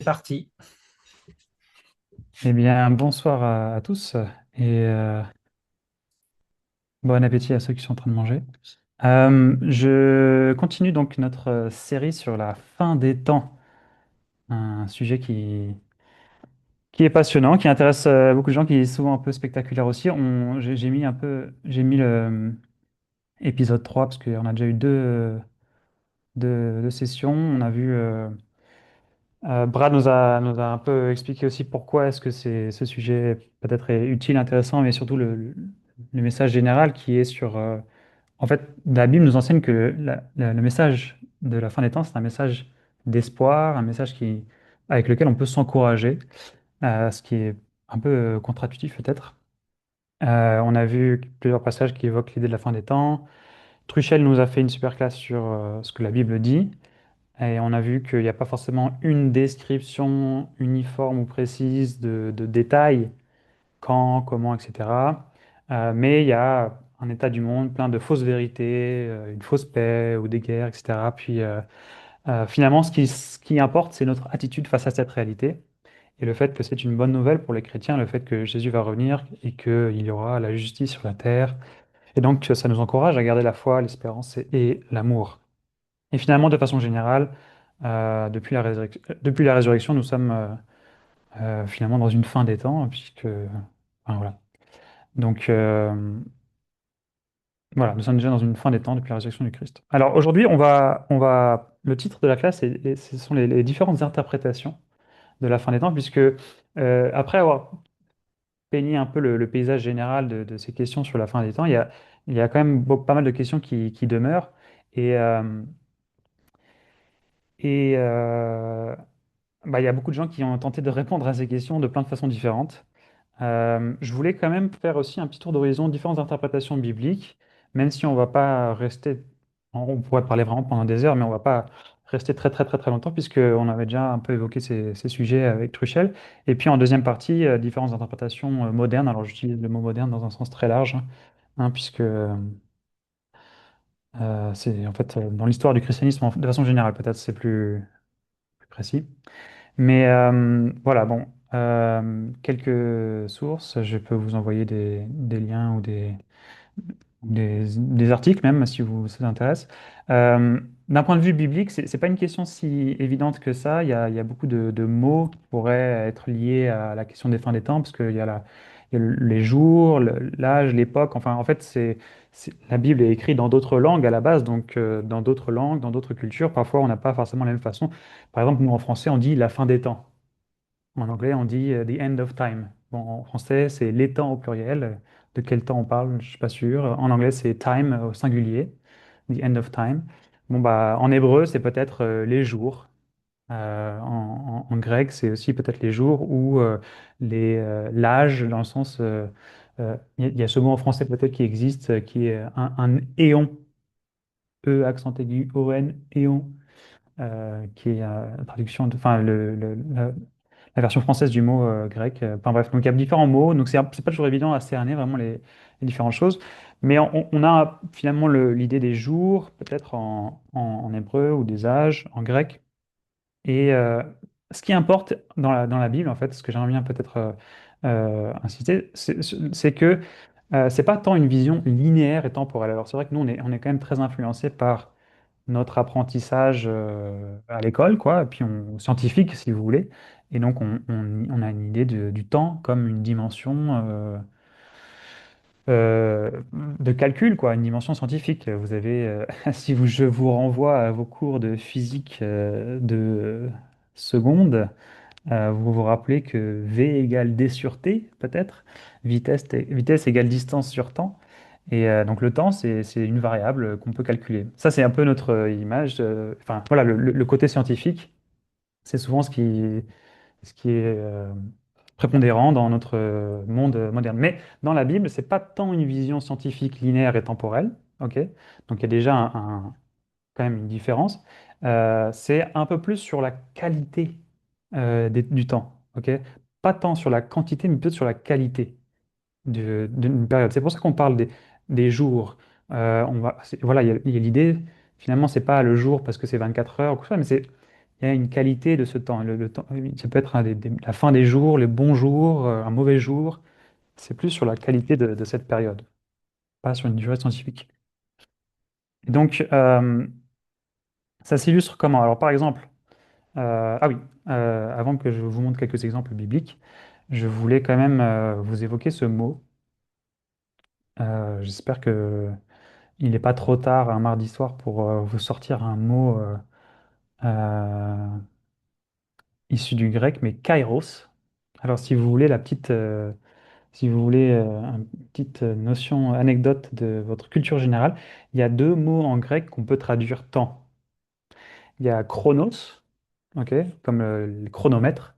Parti. Eh bien, bonsoir à tous et bon appétit à ceux qui sont en train de manger. Je continue donc notre série sur la fin des temps, un sujet qui est passionnant, qui intéresse beaucoup de gens, qui est souvent un peu spectaculaire aussi. J'ai mis j'ai mis le épisode 3 parce qu'on a déjà eu deux sessions. On a vu Brad nous a un peu expliqué aussi pourquoi est-ce que ce sujet peut-être est utile, intéressant, mais surtout le message général qui est sur... en fait, la Bible nous enseigne que le message de la fin des temps, c'est un message d'espoir, un message avec lequel on peut s'encourager, ce qui est un peu contre-intuitif peut-être. On a vu plusieurs passages qui évoquent l'idée de la fin des temps. Truchel nous a fait une super classe sur ce que la Bible dit. Et on a vu qu'il n'y a pas forcément une description uniforme ou précise de détails, quand, comment, etc. Mais il y a un état du monde plein de fausses vérités, une fausse paix ou des guerres, etc. Puis finalement, ce qui importe, c'est notre attitude face à cette réalité et le fait que c'est une bonne nouvelle pour les chrétiens, le fait que Jésus va revenir et qu'il y aura la justice sur la terre. Et donc, ça nous encourage à garder la foi, l'espérance et l'amour. Et finalement, de façon générale, depuis la résurrection, nous sommes finalement dans une fin des temps, puisque, enfin, voilà. Donc, voilà, nous sommes déjà dans une fin des temps depuis la résurrection du Christ. Alors aujourd'hui, le titre de la classe, ce sont les différentes interprétations de la fin des temps, puisque après avoir peigné un peu le paysage général de ces questions sur la fin des temps, il y a quand même pas mal de questions qui demeurent. Et, euh, et bah, il y a beaucoup de gens qui ont tenté de répondre à ces questions de plein de façons différentes. Je voulais quand même faire aussi un petit tour d'horizon, différentes interprétations bibliques, même si on va pas rester, on pourrait parler vraiment pendant des heures, mais on va pas rester très longtemps, puisqu'on avait déjà un peu évoqué ces sujets avec Truchel. Et puis en deuxième partie, différentes interprétations modernes. Alors j'utilise le mot moderne dans un sens très large, hein, puisque c'est en fait dans l'histoire du christianisme, de façon générale, peut-être c'est plus précis. Mais voilà, bon, quelques sources, je peux vous envoyer des liens ou des articles même, si ça vous intéresse. D'un point de vue biblique, c'est pas une question si évidente que ça. Il y a beaucoup de mots qui pourraient être liés à la question des fins des temps, parce qu'il y a il y a les jours, l'âge, l'époque. Enfin, en fait, la Bible est écrite dans d'autres langues à la base, donc dans d'autres langues, dans d'autres cultures. Parfois, on n'a pas forcément la même façon. Par exemple, nous, en français, on dit la fin des temps. En anglais, on dit the end of time. Bon, en français, c'est les temps au pluriel. De quel temps on parle, je ne suis pas sûr. En anglais, c'est time au singulier, the end of time. Bon, bah, en hébreu, c'est peut-être les jours. En grec, c'est aussi peut-être les jours ou l'âge, dans le sens. Il y a ce mot en français peut-être qui existe, qui est un éon, E accent aigu, O-N, éon, qui est la traduction, enfin, la version française du mot grec. Enfin bref, donc il y a différents mots, donc c'est pas toujours évident à cerner vraiment les différentes choses. Mais on a finalement l'idée des jours, peut-être en hébreu, ou des âges en grec. Et ce qui importe dans la Bible, en fait, ce que j'aimerais bien peut-être insister, c'est que c'est pas tant une vision linéaire et temporelle. Alors c'est vrai que nous, on est quand même très influencé par notre apprentissage à l'école, quoi, et puis scientifique, si vous voulez. Et donc, on a une idée du temps comme une dimension de calcul, quoi, une dimension scientifique. Vous avez, si je vous renvoie à vos cours de physique de seconde, vous vous rappelez que V égale d sur t, peut-être, vitesse égale distance sur temps. Et donc le temps, c'est une variable qu'on peut calculer. Ça, c'est un peu notre image. Enfin, voilà, le côté scientifique, c'est souvent ce qui est prépondérant dans notre monde moderne. Mais dans la Bible, c'est pas tant une vision scientifique linéaire et temporelle, ok? Donc il y a déjà quand même une différence. C'est un peu plus sur la qualité du temps, ok? Pas tant sur la quantité, mais plutôt sur la qualité d'une période. C'est pour ça qu'on parle des jours. Voilà, il y a l'idée, finalement, c'est pas le jour parce que c'est 24 heures, ou quoi que ce soit, mais il y a une qualité de ce temps. Le temps, ça peut être la fin des jours, les bons jours, un mauvais jour. C'est plus sur la qualité de cette période, pas sur une durée scientifique. Et donc, ça s'illustre comment? Alors, par exemple, ah oui, avant que je vous montre quelques exemples bibliques, je voulais quand même vous évoquer ce mot. J'espère que il n'est pas trop tard un mardi soir pour vous sortir un mot euh, issu du grec, mais kairos. Alors, si vous voulez si vous voulez une petite notion, anecdote de votre culture générale, il y a deux mots en grec qu'on peut traduire temps. Il y a chronos, ok, comme le chronomètre,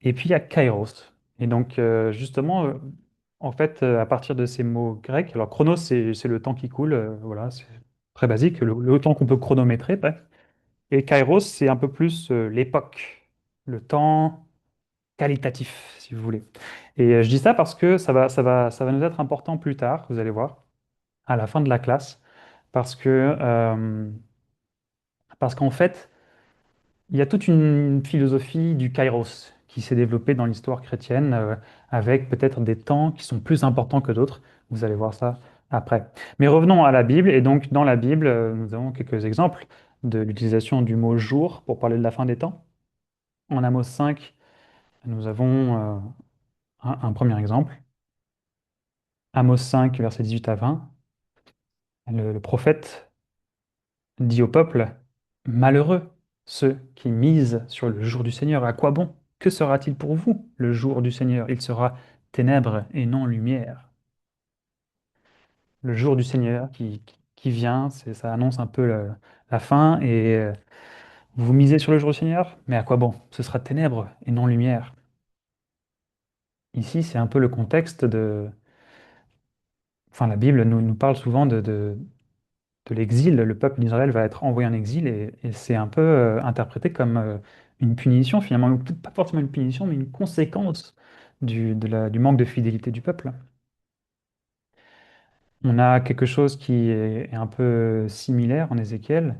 et puis il y a kairos. Et donc, justement, en fait, à partir de ces mots grecs, alors chronos, c'est le temps qui coule, voilà, c'est très basique, le temps qu'on peut chronométrer, bref. Et kairos, c'est un peu plus l'époque, le temps qualitatif, si vous voulez. Et je dis ça parce que ça va nous être important plus tard, vous allez voir, à la fin de la classe, parce que, parce qu'en fait, il y a toute une philosophie du kairos qui s'est développée dans l'histoire chrétienne, avec peut-être des temps qui sont plus importants que d'autres. Vous allez voir ça après. Mais revenons à la Bible. Et donc, dans la Bible, nous avons quelques exemples de l'utilisation du mot jour pour parler de la fin des temps. En Amos 5, nous avons un premier exemple. Amos 5, versets 18 à 20. Le prophète dit au peuple, malheureux ceux qui misent sur le jour du Seigneur. À quoi bon? Que sera-t-il pour vous le jour du Seigneur? Il sera ténèbres et non lumière. Le jour du Seigneur qui vient, ça annonce un peu la fin. Et vous misez sur le jour du Seigneur? Mais à quoi bon? Ce sera ténèbres et non lumière. Ici, c'est un peu le contexte de... Enfin, la Bible nous parle souvent de l'exil. Le peuple d'Israël va être envoyé en exil et c'est un peu interprété comme une punition finalement, ou peut-être pas forcément une punition, mais une conséquence du manque de fidélité du peuple. On a quelque chose qui est un peu similaire en Ézéchiel.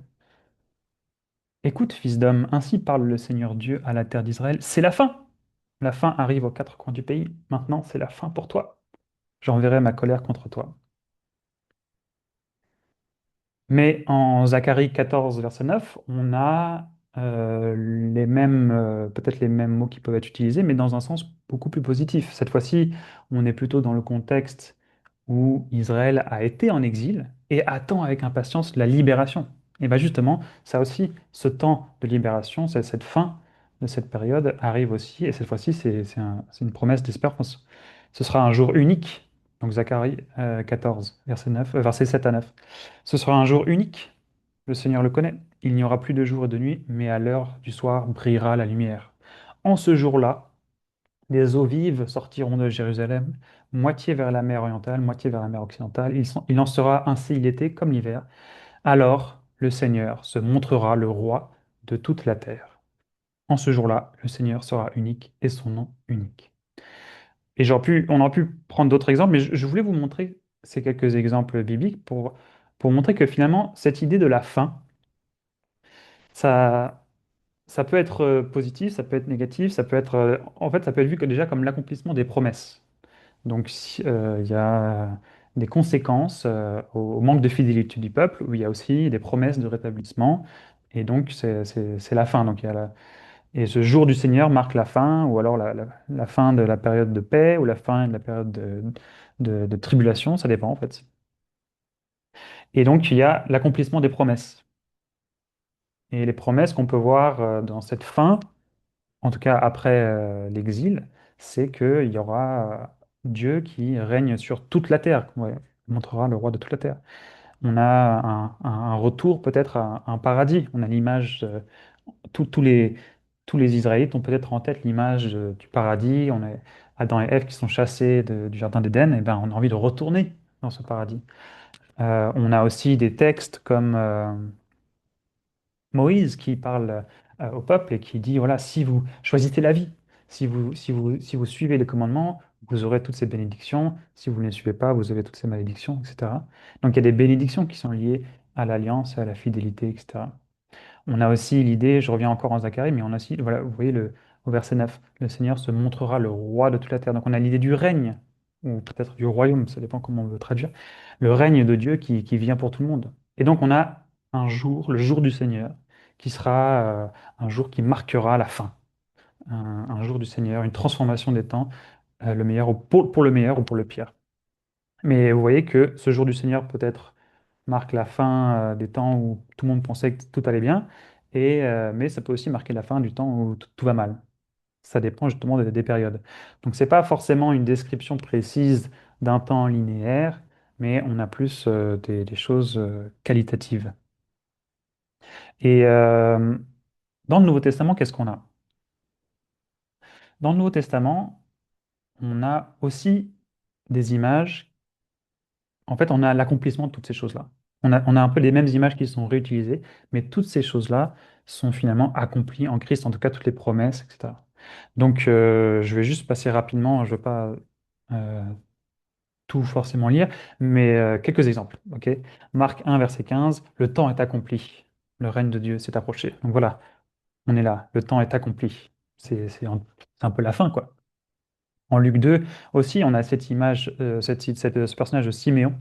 Écoute, fils d'homme, ainsi parle le Seigneur Dieu à la terre d'Israël. C'est la fin. La fin arrive aux quatre coins du pays. Maintenant, c'est la fin pour toi. J'enverrai ma colère contre toi. Mais en Zacharie 14, verset 9, on a les mêmes, peut-être les mêmes mots qui peuvent être utilisés, mais dans un sens beaucoup plus positif. Cette fois-ci, on est plutôt dans le contexte où Israël a été en exil et attend avec impatience la libération. Et bien justement, ça aussi, ce temps de libération, cette fin de cette période arrive aussi, et cette fois-ci, c'est une promesse d'espérance. Ce sera un jour unique, donc Zacharie 14, verset 7 à 9. Ce sera un jour unique, le Seigneur le connaît. Il n'y aura plus de jour et de nuit, mais à l'heure du soir brillera la lumière. En ce jour-là, des eaux vives sortiront de Jérusalem, moitié vers la mer orientale, moitié vers la mer occidentale. Il en sera ainsi l'été comme l'hiver. Alors le Seigneur se montrera le roi de toute la terre. En ce jour-là, le Seigneur sera unique et son nom unique. Et on aurait pu prendre d'autres exemples, mais je voulais vous montrer ces quelques exemples bibliques pour montrer que finalement, cette idée de la fin, ça, ça peut être positif, ça peut être négatif, ça peut être, en fait, ça peut être vu que déjà comme l'accomplissement des promesses. Donc, il y a des conséquences au manque de fidélité du peuple, où il y a aussi des promesses de rétablissement, et donc c'est la fin. Donc, et ce jour du Seigneur marque la fin, ou alors la fin de la période de paix, ou la fin de la période de tribulation, ça dépend en fait. Et donc, il y a l'accomplissement des promesses. Et les promesses qu'on peut voir dans cette fin, en tout cas après l'exil, c'est qu'il y aura Dieu qui règne sur toute la terre, ouais, il montrera le roi de toute la terre. On a un retour peut-être à un paradis. On a l'image, tous tous tous les Israélites ont peut-être en tête l'image du paradis. On a Adam et Ève qui sont chassés du jardin d'Éden, et ben on a envie de retourner dans ce paradis. On a aussi des textes comme Moïse qui parle au peuple et qui dit, voilà, si vous choisissez la vie, si vous suivez les commandements, vous aurez toutes ces bénédictions. Si vous ne les suivez pas, vous avez toutes ces malédictions, etc. Donc il y a des bénédictions qui sont liées à l'alliance, à la fidélité, etc. On a aussi l'idée, je reviens encore en Zacharie, mais on a aussi, voilà, vous voyez au verset 9, le Seigneur se montrera le roi de toute la terre. Donc on a l'idée du règne, ou peut-être du royaume, ça dépend comment on veut traduire, le règne de Dieu qui vient pour tout le monde. Et donc on a un jour, le jour du Seigneur, qui sera un jour qui marquera la fin, un jour du Seigneur, une transformation des temps, le meilleur pour le meilleur ou pour le pire. Mais vous voyez que ce jour du Seigneur peut-être marque la fin des temps où tout le monde pensait que tout allait bien, mais ça peut aussi marquer la fin du temps où tout va mal. Ça dépend justement des périodes. Donc c'est pas forcément une description précise d'un temps linéaire, mais on a plus des choses qualitatives. Et dans le Nouveau Testament, qu'est-ce qu'on a? Dans le Nouveau Testament, on a aussi des images. En fait, on a l'accomplissement de toutes ces choses-là. On a un peu les mêmes images qui sont réutilisées, mais toutes ces choses-là sont finalement accomplies en Christ, en tout cas toutes les promesses, etc. Donc, je vais juste passer rapidement, je ne veux pas euh, tout forcément lire, mais quelques exemples. Ok. Marc 1, verset 15, le temps est accompli, le règne de Dieu s'est approché. Donc voilà, on est là, le temps est accompli. C'est un peu la fin, quoi. En Luc 2 aussi, on a cette image, ce personnage de Siméon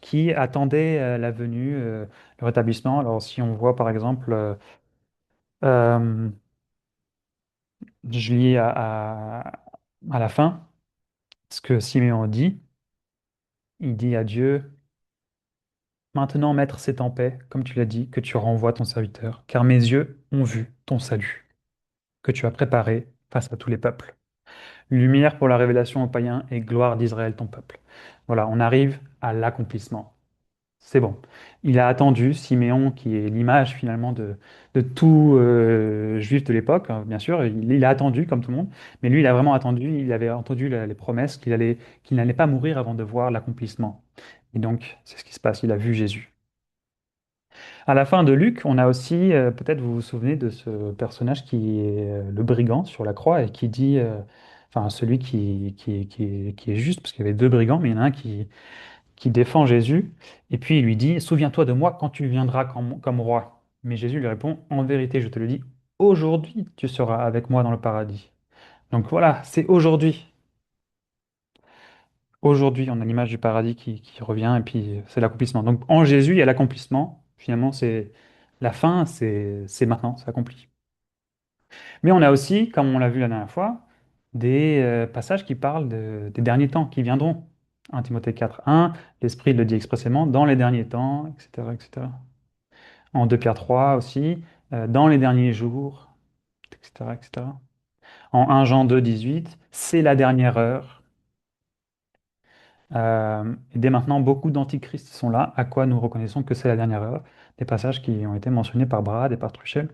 qui attendait la venue, le rétablissement. Alors si on voit par exemple, euh, je lis à la fin ce que Siméon dit. Il dit à Dieu, maintenant, Maître, c'est en paix, comme tu l'as dit, que tu renvoies ton serviteur, car mes yeux ont vu ton salut, que tu as préparé face à tous les peuples. Lumière pour la révélation aux païens et gloire d'Israël, ton peuple. Voilà, on arrive à l'accomplissement. C'est bon. Il a attendu, Siméon, qui est l'image finalement de tout juif de l'époque, hein, bien sûr, il a attendu comme tout le monde, mais lui, il a vraiment attendu, il avait entendu les promesses qu'il n'allait pas mourir avant de voir l'accomplissement. Et donc, c'est ce qui se passe, il a vu Jésus. À la fin de Luc, on a aussi, peut-être vous vous souvenez de ce personnage qui est le brigand sur la croix et qui dit, enfin celui qui est juste, parce qu'il y avait deux brigands, mais il y en a un qui défend Jésus, et puis il lui dit, souviens-toi de moi quand tu viendras comme roi. Mais Jésus lui répond, en vérité, je te le dis, aujourd'hui tu seras avec moi dans le paradis. Donc voilà, c'est aujourd'hui. Aujourd'hui, on a l'image du paradis qui revient, et puis c'est l'accomplissement. Donc en Jésus, il y a l'accomplissement. Finalement, c'est la fin, c'est maintenant, c'est accompli. Mais on a aussi, comme on l'a vu la dernière fois, des passages qui parlent des derniers temps qui viendront. 1 Timothée 4:1, l'Esprit le dit expressément, dans les derniers temps, etc., etc. En 2 Pierre 3 aussi, dans les derniers jours, etc., etc. En 1 Jean 2:18, c'est la dernière heure. Et dès maintenant, beaucoup d'antichrists sont là, à quoi nous reconnaissons que c'est la dernière heure. Des passages qui ont été mentionnés par Brad et par Truchel.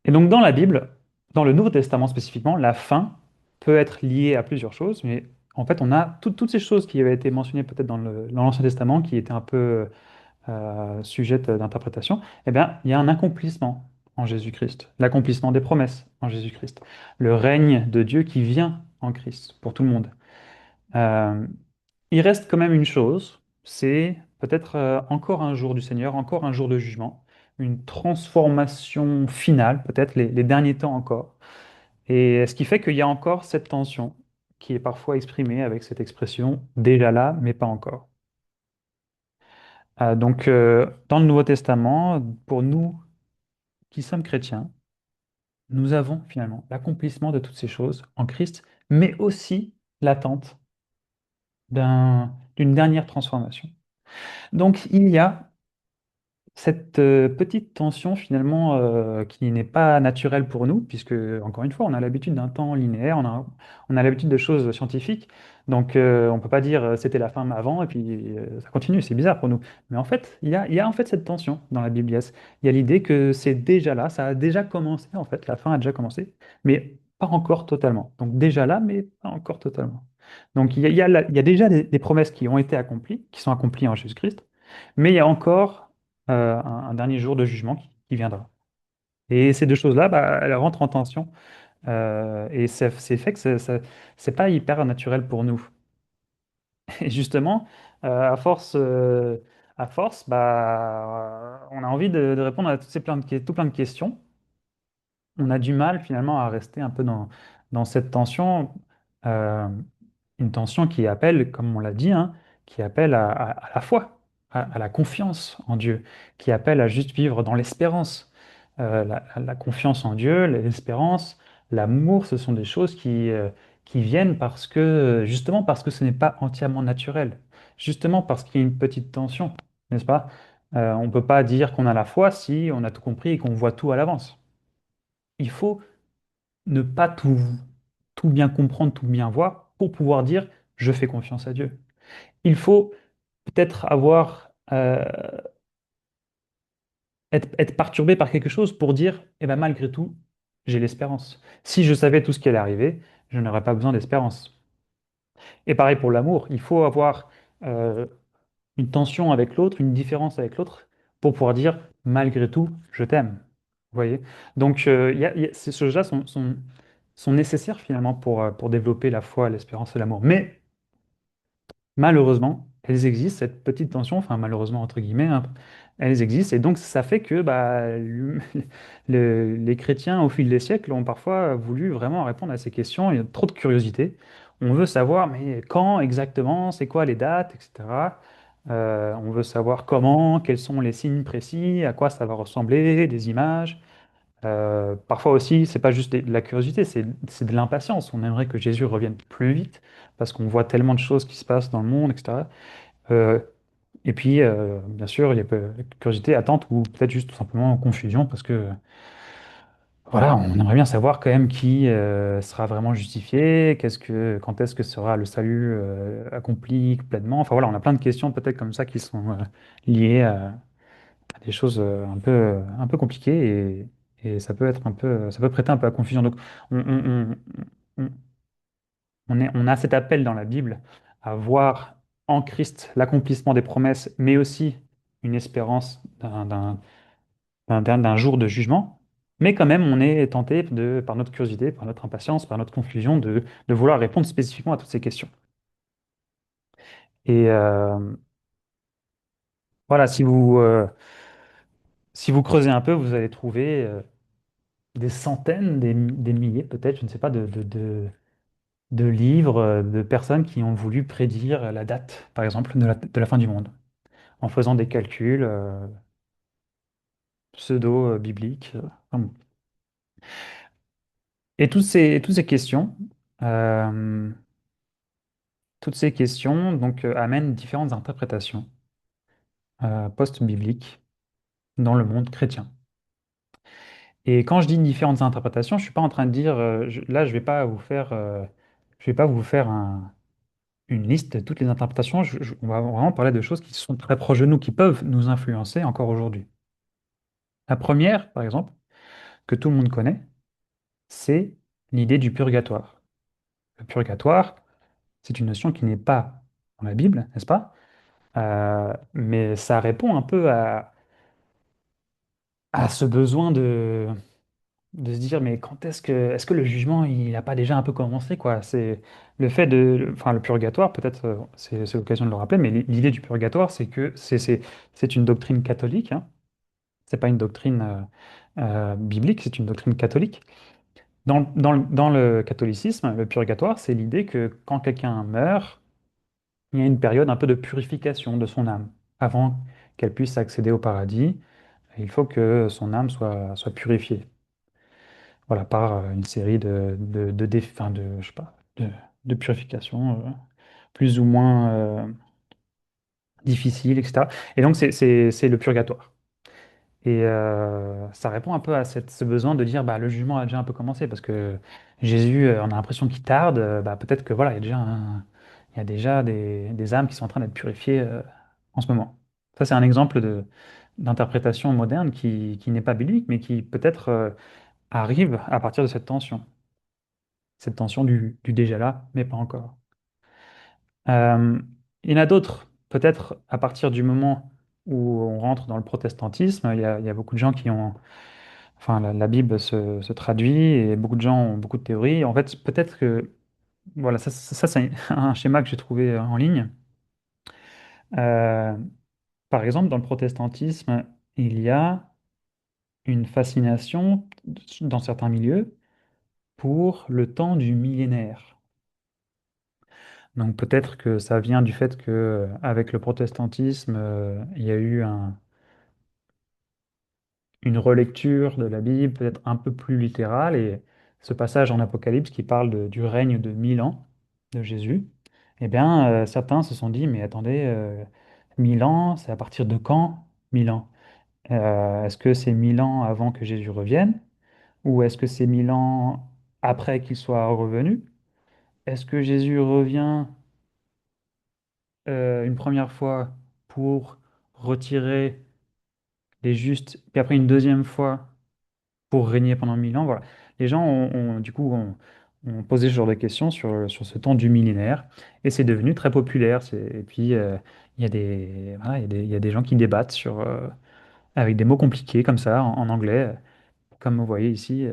Et donc dans la Bible, dans le Nouveau Testament spécifiquement, la fin peut être liée à plusieurs choses, mais en fait on a toutes ces choses qui avaient été mentionnées peut-être dans l'Ancien Testament, qui étaient un peu sujettes d'interprétation, eh bien il y a un accomplissement en Jésus-Christ, l'accomplissement des promesses en Jésus-Christ, le règne de Dieu qui vient en Christ pour tout le monde. Euh, il reste quand même une chose, c'est peut-être encore un jour du Seigneur, encore un jour de jugement, une transformation finale, peut-être les derniers temps encore. Et ce qui fait qu'il y a encore cette tension qui est parfois exprimée avec cette expression déjà là, mais pas encore. Donc, dans le Nouveau Testament, pour nous qui sommes chrétiens, nous avons finalement l'accomplissement de toutes ces choses en Christ, mais aussi l'attente d'une dernière transformation. Donc, il y a cette petite tension finalement qui n'est pas naturelle pour nous, puisque encore une fois, on a l'habitude d'un temps linéaire, on a l'habitude de choses scientifiques, donc on ne peut pas dire c'était la fin avant et puis ça continue, c'est bizarre pour nous. Mais en fait, il y a en fait cette tension dans la Bible. Il y a l'idée que c'est déjà là, ça a déjà commencé en fait, la fin a déjà commencé, mais pas encore totalement. Donc déjà là, mais pas encore totalement. Donc il y a déjà des promesses qui ont été accomplies, qui sont accomplies en Jésus-Christ, mais il y a encore un dernier jour de jugement qui viendra. Et ces deux choses-là, bah, elles rentrent en tension. Et c'est fait que c'est pas hyper naturel pour nous. Et justement, à force, à force, on a envie de répondre à tout plein de questions. On a du mal finalement à rester un peu dans cette tension, euh, une tension qui appelle, comme on l'a dit, hein, qui appelle à la foi, à la confiance en Dieu, qui appelle à juste vivre dans l'espérance. La confiance en Dieu, l'espérance, l'amour, ce sont des choses qui viennent parce que, justement parce que ce n'est pas entièrement naturel, justement parce qu'il y a une petite tension, n'est-ce pas? On ne peut pas dire qu'on a la foi si on a tout compris et qu'on voit tout à l'avance. Il faut ne pas tout bien comprendre, tout bien voir pour pouvoir dire je fais confiance à Dieu. Il faut peut-être être perturbé par quelque chose pour dire eh ben, malgré tout, j'ai l'espérance. Si je savais tout ce qui allait arriver, je n'aurais pas besoin d'espérance. Et pareil pour l'amour, il faut avoir euh, une tension avec l'autre, une différence avec l'autre pour pouvoir dire malgré tout, je t'aime. Vous voyez? Donc, ces choses-là sont nécessaires finalement pour développer la foi, l'espérance et l'amour. Mais malheureusement, elles existent, cette petite tension, enfin malheureusement entre guillemets, hein, elles existent. Et donc, ça fait que les chrétiens, au fil des siècles, ont parfois voulu vraiment répondre à ces questions. Il y a trop de curiosité. On veut savoir, mais quand exactement, c'est quoi les dates, etc. On veut savoir comment, quels sont les signes précis, à quoi ça va ressembler, des images. Parfois aussi, c'est pas juste de la curiosité, c'est de l'impatience. On aimerait que Jésus revienne plus vite parce qu'on voit tellement de choses qui se passent dans le monde, etc. Euh, et puis, bien sûr, il y a la curiosité, attente ou peut-être juste tout simplement confusion parce que voilà, on aimerait bien savoir quand même qui sera vraiment justifié, quand est-ce que sera le salut accompli pleinement. Enfin voilà, on a plein de questions peut-être comme ça qui sont liées à des choses un peu compliquées et ça peut être un peu, ça peut prêter un peu à confusion. Donc, on, on a cet appel dans la Bible à voir en Christ l'accomplissement des promesses, mais aussi une espérance d'un jour de jugement. Mais quand même, on est tenté par notre curiosité, par notre impatience, par notre confusion, de vouloir répondre spécifiquement à toutes ces questions. Et voilà, si vous creusez un peu, vous allez trouver des centaines, des milliers peut-être, je ne sais pas, de livres, de personnes qui ont voulu prédire la date, par exemple, de la fin du monde, en faisant des calculs pseudo-bibliques. Enfin bon. Et euh, toutes ces questions donc, amènent différentes interprétations post-bibliques dans le monde chrétien. Et quand je dis différentes interprétations, je ne suis pas en train de dire, là, je vais pas vous faire une liste de toutes les interprétations. On va vraiment parler de choses qui sont très proches de nous, qui peuvent nous influencer encore aujourd'hui. La première, par exemple, que tout le monde connaît, c'est l'idée du purgatoire. Le purgatoire, c'est une notion qui n'est pas dans la Bible, n'est-ce pas? Mais ça répond un peu à ce besoin de se dire, mais est-ce que le jugement, il n'a pas déjà un peu commencé, quoi? C'est le fait enfin, le purgatoire, peut-être, c'est l'occasion de le rappeler, mais l'idée du purgatoire, c'est que c'est une doctrine catholique, hein. C'est pas une doctrine biblique, c'est une doctrine catholique. Dans le catholicisme, le purgatoire, c'est l'idée que quand quelqu'un meurt, il y a une période un peu de purification de son âme avant qu'elle puisse accéder au paradis. Il faut que son âme soit purifiée. Voilà, par une série enfin, je sais pas, de purification plus ou moins difficiles, etc. Et donc, c'est le purgatoire. Et ça répond un peu à ce besoin de dire bah, le jugement a déjà un peu commencé parce que Jésus, on a l'impression qu'il tarde. Peut-être que voilà, il y a déjà des âmes qui sont en train d'être purifiées en ce moment. Ça, c'est un exemple d'interprétation moderne qui n'est pas biblique, mais qui peut-être arrive à partir de cette tension du déjà là, mais pas encore. Euh, il y en a d'autres, peut-être à partir du moment où on rentre dans le protestantisme, il y a beaucoup de gens qui ont enfin, la Bible se traduit et beaucoup de gens ont beaucoup de théories. En fait, peut-être que, voilà, c'est un schéma que j'ai trouvé en ligne. Euh, par exemple, dans le protestantisme, il y a une fascination dans certains milieux pour le temps du millénaire. Donc peut-être que ça vient du fait que avec le protestantisme, il y a eu une relecture de la Bible peut-être un peu plus littérale et ce passage en Apocalypse qui parle du règne de 1000 ans de Jésus, eh bien certains se sont dit mais attendez, 1000 ans, c'est à partir de quand 1000 ans? Est-ce que c'est 1000 ans avant que Jésus revienne ou est-ce que c'est 1000 ans après qu'il soit revenu? Est-ce que Jésus revient une première fois pour retirer les justes, puis après une deuxième fois pour régner pendant 1000 ans? Voilà. Les gens du coup, ont posé ce genre de questions sur ce temps du millénaire et c'est devenu très populaire. Et puis, il y a voilà, il y a des gens qui débattent avec des mots compliqués comme ça en anglais, comme vous voyez ici,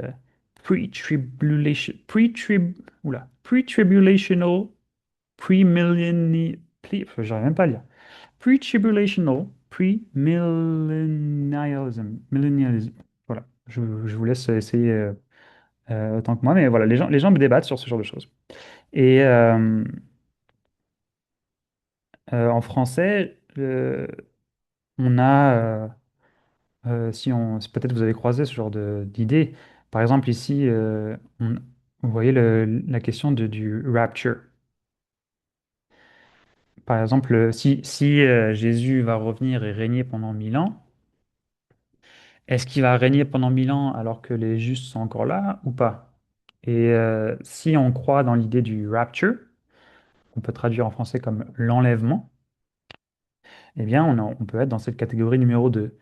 pre-tribulational, j'arrive même pas à lire. Pre-tribulational, millennialism. Voilà, je vous laisse essayer autant que moi, mais voilà, les gens me débattent sur ce genre de choses. Et en français, on a, si peut-être vous avez croisé ce genre d'idée. Par exemple, ici, vous voyez la question du rapture. Par exemple, si Jésus va revenir et régner pendant 1000 ans, est-ce qu'il va régner pendant 1000 ans alors que les justes sont encore là ou pas? Et si on croit dans l'idée du rapture, qu'on peut traduire en français comme l'enlèvement, eh bien, on peut être dans cette catégorie numéro 2,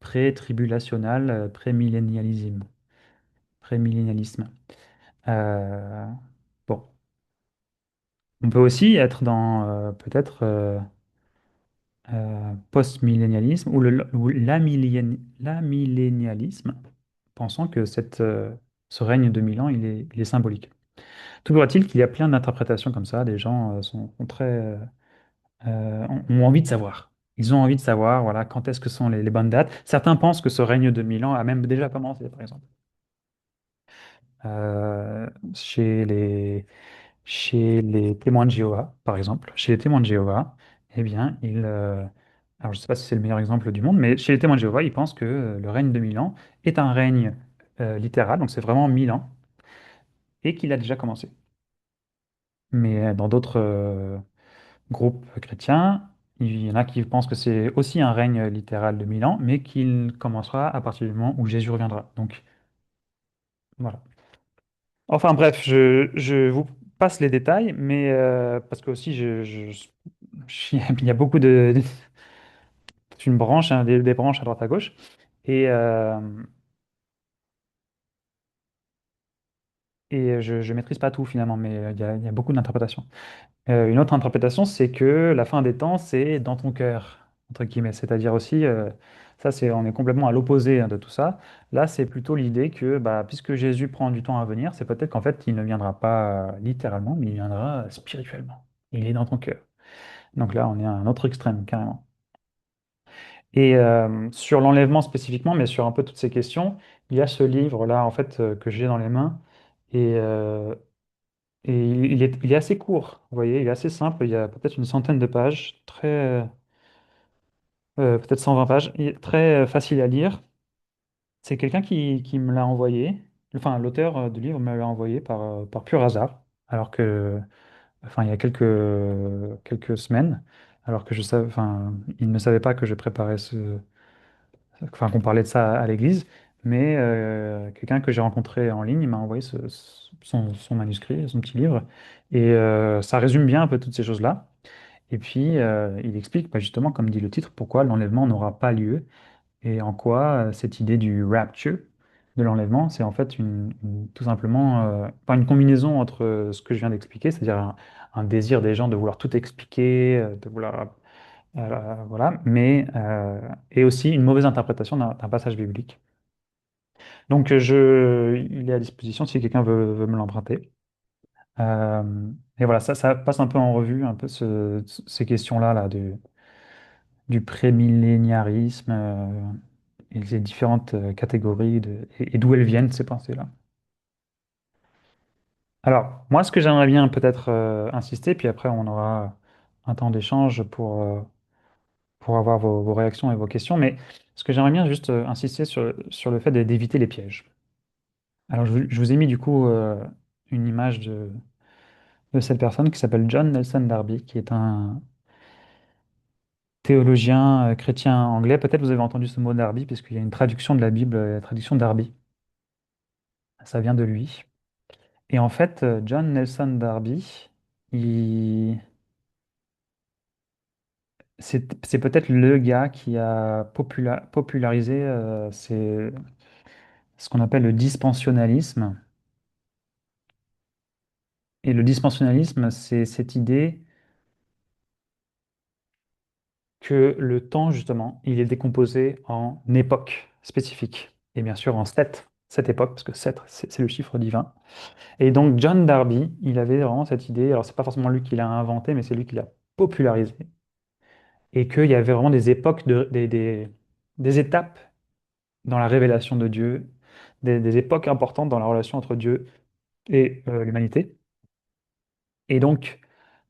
pré-tribulational, prémillénialisme. Prémillénialisme. Euh, bon, on peut aussi être dans peut-être post-millénialisme ou l'amillénialisme, pensant que ce règne de 1000 ans, il est symbolique. Toujours est-il qu'il y a plein d'interprétations comme ça, des gens sont très, ont envie de savoir. Ils ont envie de savoir, voilà, quand est-ce que sont les bonnes dates. Certains pensent que ce règne de 1000 ans a même déjà commencé, par exemple. Euh, chez les, chez les témoins de Jéhovah, par exemple. Chez les témoins de Jéhovah, eh bien, alors je ne sais pas si c'est le meilleur exemple du monde, mais chez les témoins de Jéhovah, ils pensent que le règne de 1000 ans est un règne littéral, donc c'est vraiment 1000 ans, et qu'il a déjà commencé. Mais dans d'autres groupes chrétiens, il y en a qui pensent que c'est aussi un règne littéral de 1000 ans, mais qu'il commencera à partir du moment où Jésus reviendra. Donc voilà. Enfin bref, je vous passe les détails, mais parce que aussi il y a beaucoup c'est une branche, hein, des branches à droite à gauche, et, euh, et je ne maîtrise pas tout finalement, mais il y a beaucoup d'interprétations. Une autre interprétation, c'est que la fin des temps, c'est dans ton cœur, entre guillemets. C'est-à-dire aussi, ça, on est complètement à l'opposé hein, de tout ça. Là, c'est plutôt l'idée que, bah, puisque Jésus prend du temps à venir, c'est peut-être qu'en fait, il ne viendra pas littéralement, mais il viendra spirituellement. Il est dans ton cœur. Donc là, on est à un autre extrême, carrément. Et sur l'enlèvement spécifiquement, mais sur un peu toutes ces questions, il y a ce livre-là, en fait, que j'ai dans les mains. Et, euh, et il est assez court, vous voyez, il est assez simple, il y a peut-être une centaine de pages, peut-être 120 pages, il est très facile à lire. C'est quelqu'un qui me l'a envoyé, enfin l'auteur du livre me l'a envoyé par pur hasard, alors que, enfin il y a quelques semaines, alors que je savais, enfin il ne savait pas que je préparais enfin qu'on parlait de ça à l'église, mais quelqu'un que j'ai rencontré en ligne, il m'a envoyé son manuscrit, son petit livre, et ça résume bien un peu toutes ces choses-là. Et puis, il explique bah, justement, comme dit le titre, pourquoi l'enlèvement n'aura pas lieu et en quoi cette idée du rapture, de l'enlèvement, c'est en fait tout simplement pas une combinaison entre ce que je viens d'expliquer, c'est-à-dire un désir des gens de vouloir tout expliquer, de vouloir voilà, mais et aussi une mauvaise interprétation d'un passage biblique. Donc, il est à disposition si quelqu'un veut me l'emprunter. Et voilà, ça passe un peu en revue un peu ces questions-là là, du prémillénarisme et les différentes catégories et d'où elles viennent, ces pensées-là. Alors, moi, ce que j'aimerais bien peut-être insister, puis après on aura un temps d'échange pour avoir vos réactions et vos questions, mais ce que j'aimerais bien juste insister sur le fait d'éviter les pièges. Alors, je vous ai mis du coup une image de cette personne qui s'appelle John Nelson Darby, qui est un théologien chrétien anglais. Peut-être vous avez entendu ce mot Darby, puisqu'il y a une traduction de la Bible, la traduction Darby. Ça vient de lui. Et en fait, John Nelson Darby, il... c'est peut-être le gars qui a popularisé ce qu'on appelle le dispensionnalisme. Et le dispensionnalisme, c'est cette idée que le temps, justement, il est décomposé en époques spécifiques. Et bien sûr en sept époques, parce que sept, c'est le chiffre divin. Et donc John Darby, il avait vraiment cette idée, alors c'est pas forcément lui qui l'a inventé, mais c'est lui qui l'a popularisé. Et qu'il y avait vraiment des époques, des étapes dans la révélation de Dieu, des époques importantes dans la relation entre Dieu et l'humanité. Et donc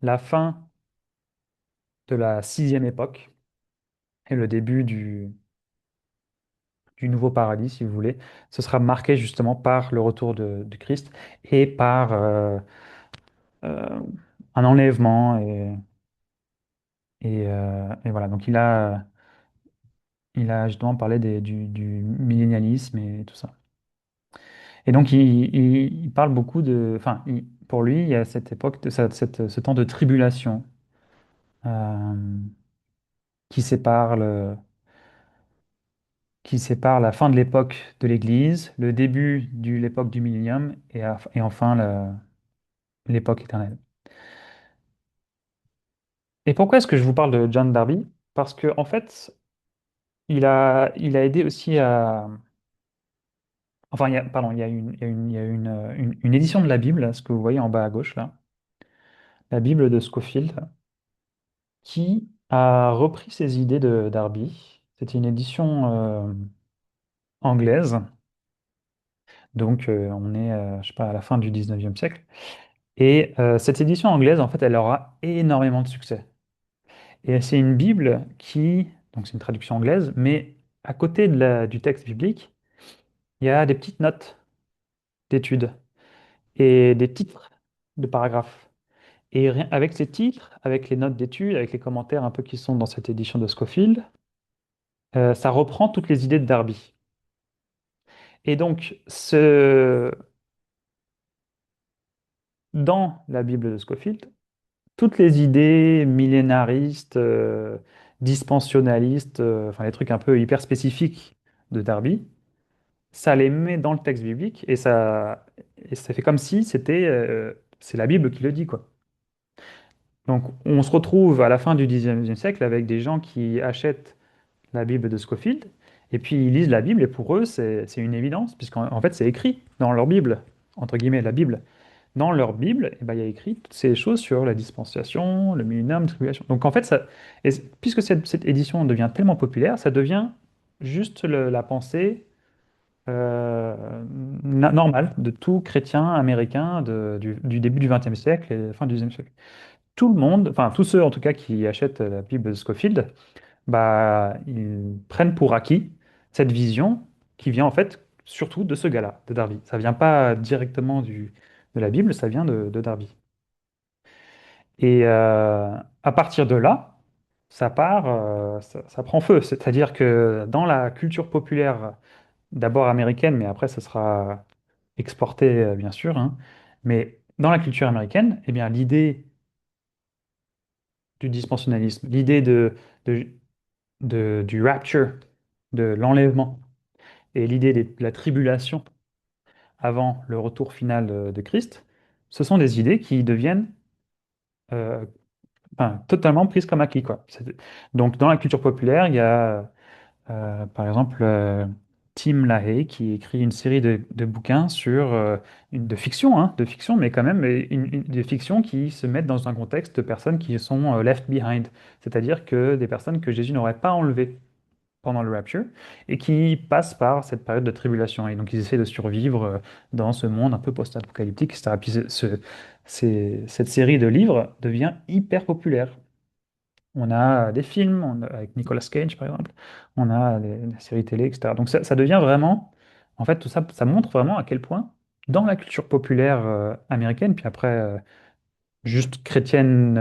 la fin de la sixième époque et le début du nouveau paradis, si vous voulez, ce sera marqué justement par le retour de Christ et par euh, un enlèvement. Et voilà, donc il a justement parlé du millénialisme et tout ça. Et donc il parle beaucoup de... Enfin, pour lui, il y a cette époque, ce temps de tribulation euh, qui sépare qui sépare la fin de l'époque de l'Église, le début de l'époque du millénium et enfin l'époque éternelle. Et pourquoi est-ce que je vous parle de John Darby? Parce que en fait, il a aidé aussi à... Enfin, pardon, il y a une édition de la Bible, là, ce que vous voyez en bas à gauche, là, la Bible de Scofield, qui a repris ces idées de Darby. C'était une édition anglaise, donc on est, je sais pas, à la fin du 19e siècle. Et cette édition anglaise, en fait, elle aura énormément de succès. Et c'est une Bible donc c'est une traduction anglaise, mais à côté du texte biblique, il y a des petites notes d'études et des titres de paragraphes. Et avec ces titres, avec les notes d'études, avec les commentaires un peu qui sont dans cette édition de Scofield, ça reprend toutes les idées de Darby. Et donc, dans la Bible de Scofield, toutes les idées millénaristes, dispensionnalistes, enfin les trucs un peu hyper spécifiques de Darby, ça les met dans le texte biblique et ça fait comme si c'est la Bible qui le dit, quoi. Donc on se retrouve à la fin du 19e siècle avec des gens qui achètent la Bible de Scofield et puis ils lisent la Bible et pour eux c'est une évidence puisqu'en en fait c'est écrit dans leur Bible, entre guillemets la Bible. Dans leur Bible, eh ben, il y a écrit toutes ces choses sur la dispensation, le millénium, la tribulation. Donc en fait, puisque cette édition devient tellement populaire, ça devient juste la pensée euh, normale de tout chrétien américain du début du XXe siècle et la fin du XXe siècle. Tout le monde, enfin tous ceux en tout cas qui achètent la Bible de Scofield, bah, ils prennent pour acquis cette vision qui vient en fait surtout de ce gars-là, de Darby. Ça vient pas directement de la Bible, ça vient de Darby. Et à partir de là, ça prend feu. C'est-à-dire que dans la culture populaire, d'abord américaine, mais après ça sera exporté bien sûr, hein, mais dans la culture américaine, eh bien, l'idée du dispensionnalisme, l'idée de, du rapture, de l'enlèvement, et l'idée de la tribulation avant le retour final de Christ, ce sont des idées qui deviennent euh, enfin, totalement prises comme acquis, quoi. Donc, dans la culture populaire, il y a, par exemple, Tim LaHaye qui écrit une série de bouquins sur de fiction, hein, de fiction, mais quand même de fiction qui se mettent dans un contexte de personnes qui sont left behind, c'est-à-dire que des personnes que Jésus n'aurait pas enlevées pendant le rapture et qui passent par cette période de tribulation. Et donc ils essaient de survivre dans ce monde un peu post-apocalyptique, etc. Puis cette série de livres devient hyper populaire. On a des films, avec Nicolas Cage par exemple, on a des séries télé, etc. Donc ça devient vraiment, en fait, tout ça, ça montre vraiment à quel point, dans la culture populaire américaine, puis après juste chrétienne,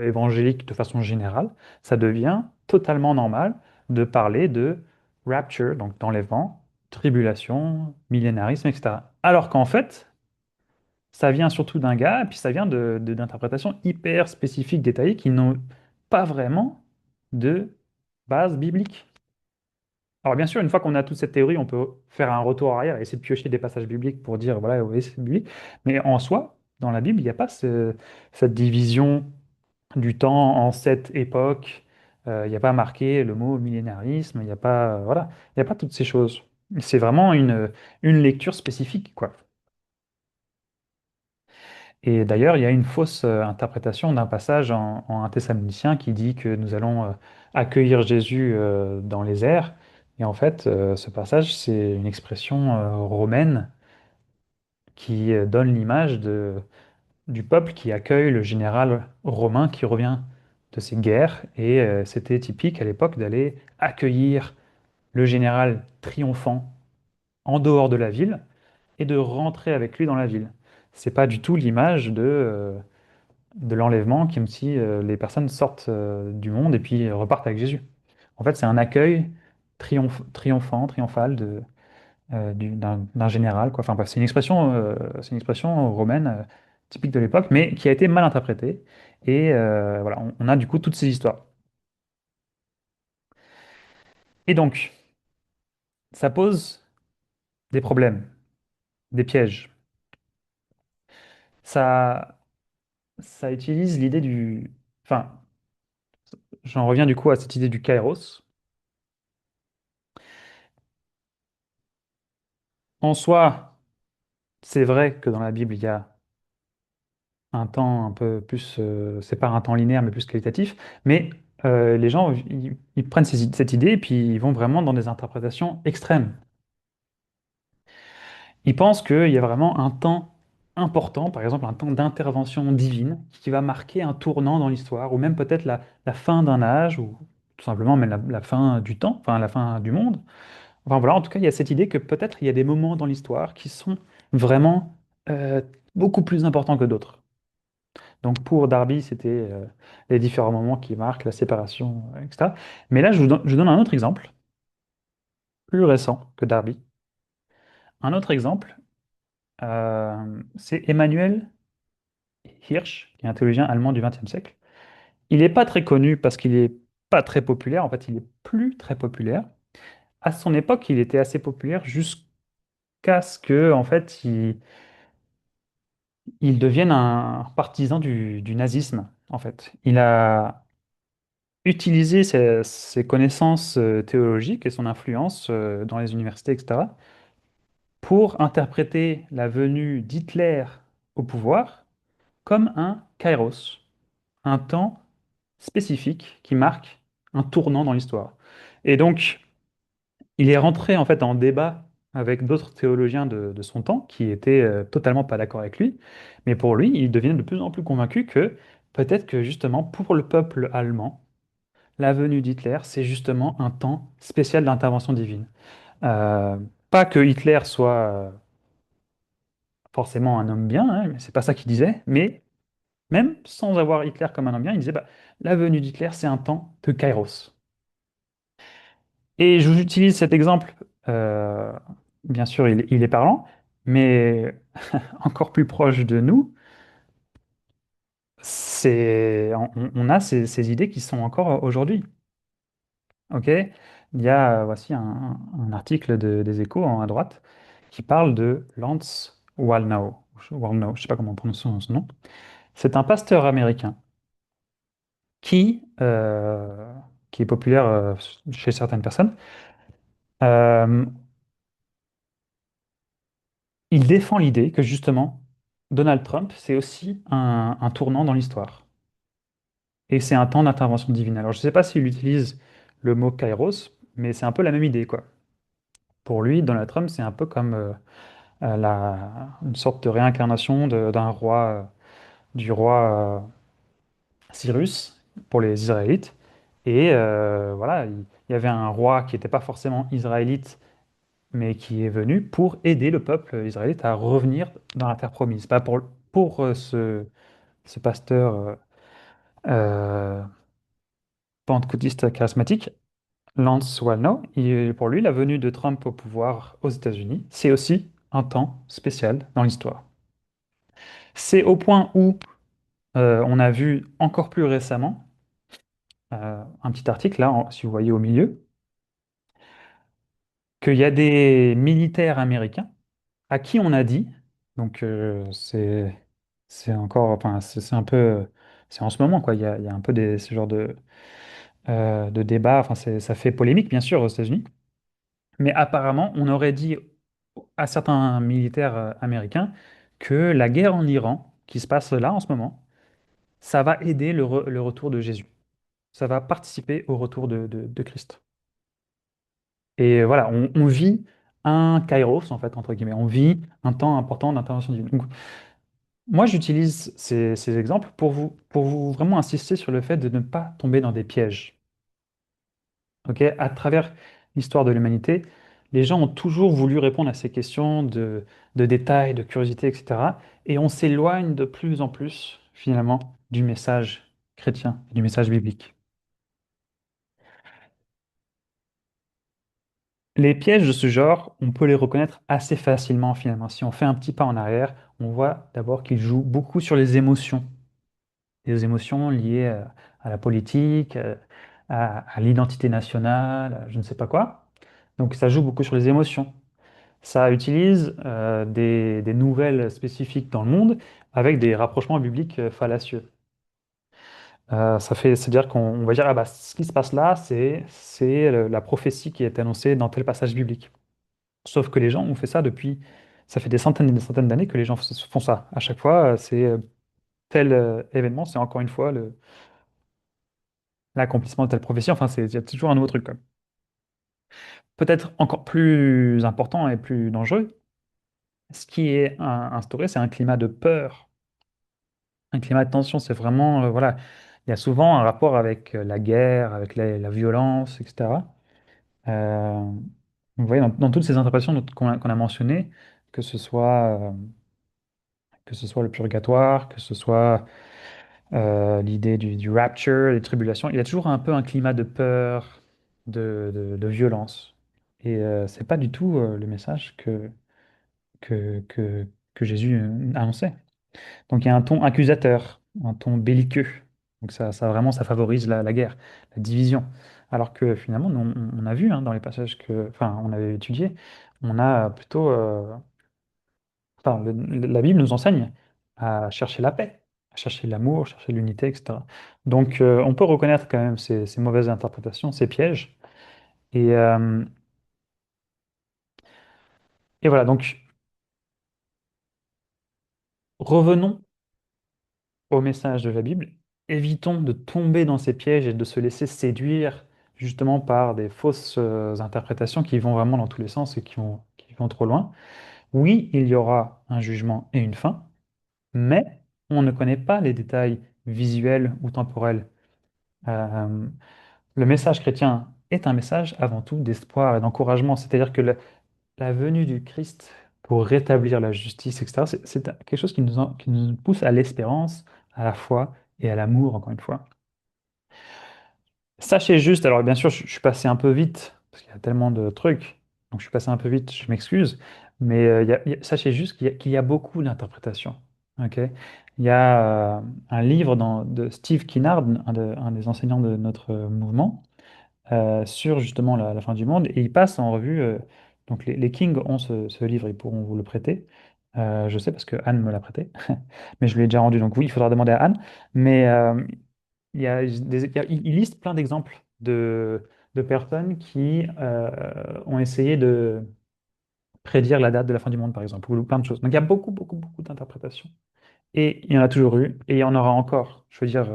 évangélique de façon générale, ça devient totalement normal de parler de rapture, donc d'enlèvement, tribulation, millénarisme, etc. Alors qu'en fait, ça vient surtout d'un gars, et puis ça vient d'interprétations hyper spécifiques, détaillées, qui n'ont pas vraiment de base biblique. Alors bien sûr, une fois qu'on a toute cette théorie, on peut faire un retour arrière et essayer de piocher des passages bibliques pour dire, voilà, oui, c'est biblique. Mais en soi, dans la Bible, il n'y a pas cette division du temps en sept époques. Il n'y a pas marqué le mot millénarisme, il n'y a pas, voilà, il n'y a pas toutes ces choses. C'est vraiment une lecture spécifique, quoi. Et d'ailleurs, il y a une fausse interprétation d'un passage en 1 Thessaloniciens qui dit que nous allons accueillir Jésus dans les airs. Et en fait, ce passage, c'est une expression romaine qui donne l'image du peuple qui accueille le général romain qui revient de ses guerres. Et c'était typique à l'époque d'aller accueillir le général triomphant en dehors de la ville et de rentrer avec lui dans la ville. C'est pas du tout l'image de l'enlèvement, comme si les personnes sortent du monde et puis repartent avec Jésus. En fait, c'est un accueil triomphant, triomphal d'un général, quoi. Enfin, bref, c'est une expression romaine typique de l'époque, mais qui a été mal interprétée. Et voilà, on a du coup toutes ces histoires. Et donc, ça pose des problèmes, des pièges. Ça, ça utilise l'idée du... Enfin, j'en reviens du coup à cette idée du kairos. En soi, c'est vrai que dans la Bible, il y a un temps un peu plus, c'est pas un temps linéaire, mais plus qualitatif. Mais les gens, ils prennent cette idée et puis ils vont vraiment dans des interprétations extrêmes. Ils pensent qu'il y a vraiment un temps important, par exemple un temps d'intervention divine, qui va marquer un tournant dans l'histoire, ou même peut-être la fin d'un âge, ou tout simplement même la fin du temps, enfin la fin du monde. Enfin voilà, en tout cas, il y a cette idée que peut-être il y a des moments dans l'histoire qui sont vraiment beaucoup plus importants que d'autres. Donc pour Darby, c'était les différents moments qui marquent la séparation, etc. Mais là, je vous donne un autre exemple, plus récent que Darby. Un autre exemple, c'est Emmanuel Hirsch, qui est un théologien allemand du XXe siècle. Il n'est pas très connu parce qu'il n'est pas très populaire, en fait, il est plus très populaire. À son époque, il était assez populaire jusqu'à ce que, en fait, il devienne un partisan du nazisme, en fait. Il a utiliser ses connaissances théologiques et son influence dans les universités, etc., pour interpréter la venue d'Hitler au pouvoir comme un kairos, un temps spécifique qui marque un tournant dans l'histoire. Et donc, il est rentré en fait en débat avec d'autres théologiens de son temps qui étaient totalement pas d'accord avec lui, mais pour lui, il devient de plus en plus convaincu que peut-être que justement pour le peuple allemand, la venue d'Hitler, c'est justement un temps spécial d'intervention divine. Euh, Pas que Hitler soit forcément un homme bien, hein, mais c'est pas ça qu'il disait, mais même sans avoir Hitler comme un homme bien, il disait bah, la venue d'Hitler, c'est un temps de Kairos. Et je vous utilise cet exemple, euh, bien sûr, il est parlant, mais encore plus proche de nous, on a ces idées qui sont encore aujourd'hui. Ok? Il y a, voici un article des Échos à droite qui parle de Lance Wallnau, je ne sais pas comment on prononce son nom. C'est un pasteur américain qui, euh, qui est populaire chez certaines personnes, Euh, il défend l'idée que justement, Donald Trump, c'est aussi un tournant dans l'histoire. Et c'est un temps d'intervention divine. Alors, je ne sais pas s'il utilise le mot kairos, mais c'est un peu la même idée, quoi. Pour lui, Donald Trump, c'est un peu comme une sorte de réincarnation d'un roi, du roi Cyrus pour les Israélites. Et voilà, il y avait un roi qui n'était pas forcément israélite, mais qui est venu pour aider le peuple israélite à revenir dans la terre promise. Pas pour ce pasteur euh, pentecôtiste charismatique, Lance Wallnau, pour lui, la venue de Trump au pouvoir aux États-Unis, c'est aussi un temps spécial dans l'histoire. C'est au point où on a vu encore plus récemment un petit article, là, si vous voyez au milieu, qu'il y a des militaires américains à qui on a dit, donc c'est encore, enfin c'est un peu, c'est en ce moment quoi, il y a un peu ce genre de débat, enfin ça fait polémique bien sûr aux États-Unis, mais apparemment on aurait dit à certains militaires américains que la guerre en Iran qui se passe là en ce moment, ça va aider le retour de Jésus, ça va participer au retour de Christ. Et voilà, on vit un kairos en fait entre guillemets, on vit un temps important d'intervention divine. Donc, moi, j'utilise ces exemples pour vous vraiment insister sur le fait de ne pas tomber dans des pièges. Ok. À travers l'histoire de l'humanité, les gens ont toujours voulu répondre à ces questions de détails, de curiosité, etc. Et on s'éloigne de plus en plus, finalement, du message chrétien, du message biblique. Les pièges de ce genre, on peut les reconnaître assez facilement, finalement. Si on fait un petit pas en arrière, on voit d'abord qu'ils jouent beaucoup sur les émotions. Des émotions liées à la politique, à l'identité nationale, à je ne sais pas quoi. Donc ça joue beaucoup sur les émotions. Ça utilise des nouvelles spécifiques dans le monde avec des rapprochements bibliques fallacieux. C'est-à-dire qu'on va dire, ah bah, ce qui se passe là, c'est la prophétie qui est annoncée dans tel passage biblique. Sauf que les gens ont fait ça depuis, ça fait des centaines et des centaines d'années que les gens font ça. À chaque fois, c'est tel événement, c'est encore une fois l'accomplissement de telle prophétie. Enfin, il y a toujours un nouveau truc, quoi. Peut-être encore plus important et plus dangereux, ce qui est instauré, c'est un climat de peur, un climat de tension. C'est vraiment, voilà, il y a souvent un rapport avec la guerre, avec la violence, etc. Euh, vous voyez, dans toutes ces interprétations qu'on a mentionnées, que ce soit, euh, que ce soit le purgatoire, que ce soit l'idée du rapture, des tribulations, il y a toujours un peu un climat de peur, de violence. Et c'est pas du tout le message que, que, que Jésus annonçait. Donc il y a un ton accusateur, un ton belliqueux. Donc ça vraiment, ça favorise la guerre, la division. Alors que finalement, nous, on a vu hein, dans les passages enfin, on avait étudié, on a plutôt, enfin, la Bible nous enseigne à chercher la paix, à chercher l'amour, chercher l'unité, etc. Donc on peut reconnaître quand même ces mauvaises interprétations, ces pièges. Et, euh, et voilà, donc revenons au message de la Bible. Évitons de tomber dans ces pièges et de se laisser séduire justement par des fausses interprétations qui vont vraiment dans tous les sens et qui vont trop loin. Oui, il y aura un jugement et une fin, mais on ne connaît pas les détails visuels ou temporels. Euh, le message chrétien est un message avant tout d'espoir et d'encouragement, c'est-à-dire que la venue du Christ pour rétablir la justice, etc., c'est quelque chose qui nous pousse à l'espérance, à la foi et à l'amour, encore une fois. Sachez juste, alors bien sûr, je suis passé un peu vite, parce qu'il y a tellement de trucs, donc je suis passé un peu vite, je m'excuse, mais sachez juste qu'il y a beaucoup d'interprétations. Ok. Il y a un livre de Steve Kinnard, un des enseignants de notre mouvement, sur justement la fin du monde, et il passe en revue, donc les Kings ont ce livre, ils pourront vous le prêter. Je sais parce que Anne me l'a prêté, mais je lui ai déjà rendu, donc oui, il faudra demander à Anne. Mais il liste plein d'exemples de personnes qui ont essayé de prédire la date de la fin du monde, par exemple, ou plein de choses. Donc il y a beaucoup, beaucoup, beaucoup d'interprétations. Et il y en a toujours eu, et il y en aura encore. Je veux dire,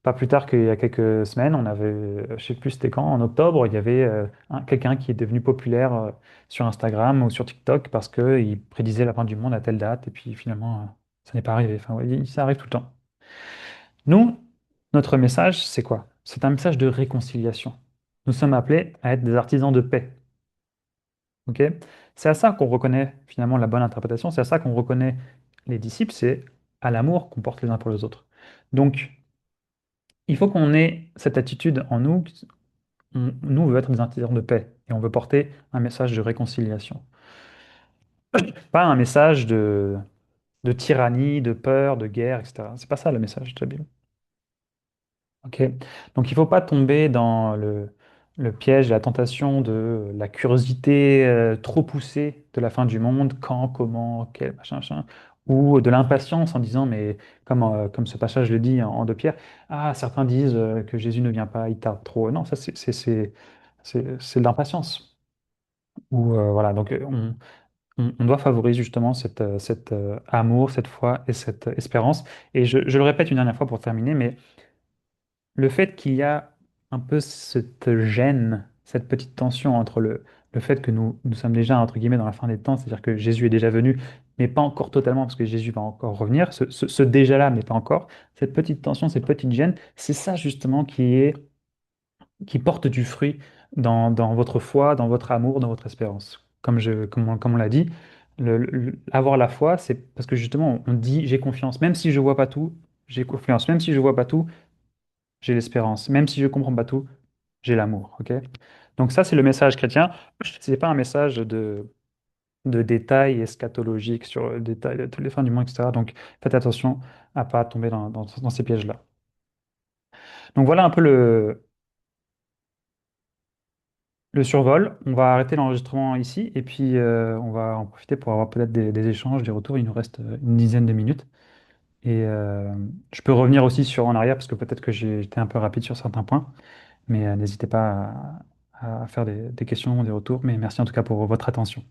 pas plus tard qu'il y a quelques semaines, on avait, je sais plus c'était quand, en octobre, il y avait quelqu'un qui est devenu populaire sur Instagram ou sur TikTok parce qu'il prédisait la fin du monde à telle date, et puis finalement, ça n'est pas arrivé. Enfin, ouais, ça arrive tout le temps. Nous, notre message, c'est quoi? C'est un message de réconciliation. Nous sommes appelés à être des artisans de paix. Ok. C'est à ça qu'on reconnaît finalement la bonne interprétation, c'est à ça qu'on reconnaît les disciples, c'est à l'amour qu'on porte les uns pour les autres. Donc, il faut qu'on ait cette attitude en nous. Nous, on veut être des artisans de paix et on veut porter un message de réconciliation. Pas un message de tyrannie, de peur, de guerre, etc. C'est pas ça le message de la Bible. Ok. Donc il ne faut pas tomber dans le piège, la tentation de la curiosité trop poussée de la fin du monde, quand, comment, quel, machin, machin, ou de l'impatience en disant, mais comme ce passage le dit en deux pierres, ah, certains disent que Jésus ne vient pas, il tarde trop. Non, ça c'est de l'impatience. Ou voilà, donc on doit favoriser justement cet amour, cette foi et cette espérance. Et je le répète une dernière fois pour terminer, mais le fait qu'il y a un peu cette gêne, cette petite tension entre le fait que nous sommes déjà, entre guillemets, dans la fin des temps, c'est-à-dire que Jésus est déjà venu, mais pas encore totalement, parce que Jésus va encore revenir, ce déjà-là, mais pas encore, cette petite tension, cette petite gêne, c'est ça justement qui porte du fruit dans votre foi, dans votre amour, dans votre espérance. Comme on l'a dit, avoir la foi, c'est parce que justement, on dit j'ai confiance, même si je vois pas tout, j'ai confiance, même si je vois pas tout, j'ai l'espérance. Même si je comprends pas tout, j'ai l'amour. Ok? Donc ça, c'est le message chrétien. C'est pas un message de détails eschatologiques sur le détail de toutes les fins du monde, etc. Donc faites attention à pas tomber dans ces pièges-là. Donc voilà un peu le survol. On va arrêter l'enregistrement ici et puis on va en profiter pour avoir peut-être des échanges, des retours. Il nous reste une dizaine de minutes. Et je peux revenir aussi sur en arrière parce que peut-être que j'ai été un peu rapide sur certains points. Mais n'hésitez pas à faire des questions, des retours. Mais merci en tout cas pour votre attention.